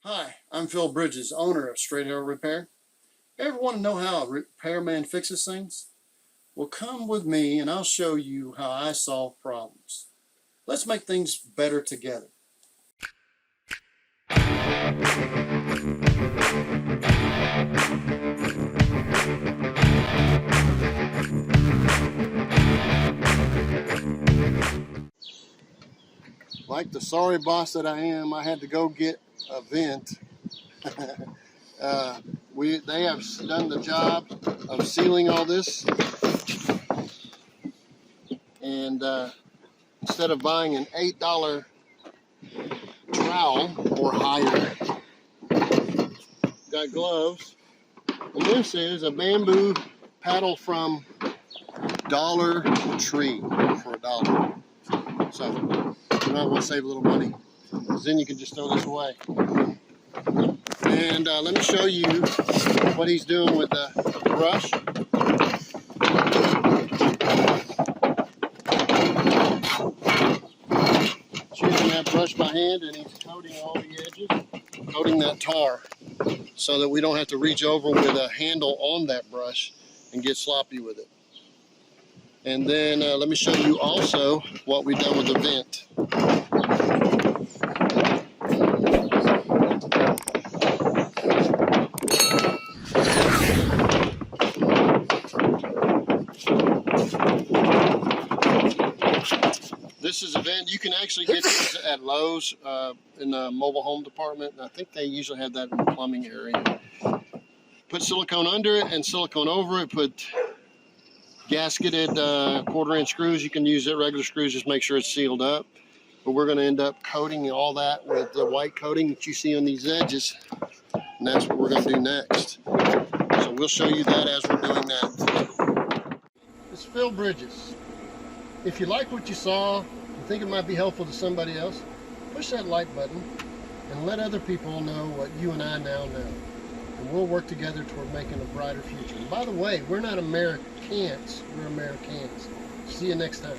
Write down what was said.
Hi, I'm Phil Bridges, owner of Straight Arrow Repair. Ever want to know how a repairman fixes things? Well, come with me and I'll show you how I solve problems. Let's make things better together. Like the sorry boss that I am, I had to go get a vent. They have done the job of sealing all this, and instead of buying an $8 trowel or higher, got gloves, and this is a bamboo paddle from Dollar Tree for $1. So you might want to save a little money, because then you can just throw this away. And let me show you what he's doing with the brush. He's using that brush by hand, and he's coating all the edges, coating that tar, so that we don't have to reach over with a handle on that brush and get sloppy with it. And then let me show you also what we've done with the vent. This is a vent. You can actually get this at Lowe's in the mobile home department. I think they usually have that in the plumbing area. Put silicone under it and silicone over it. Put gasketed 1/4-inch screws. You can use it, regular screws, just make sure it's sealed up. But we're going to end up coating all that with the white coating that you see on these edges. And that's what we're going to do next. So we'll show you that as we're doing that. It's Phil Bridges. If you like what you saw, you think it might be helpful to somebody else, push that like button and let other people know what you and I now know. And we'll work together toward making a brighter future. And by the way, we're not Americans, we're Americans. See you next time.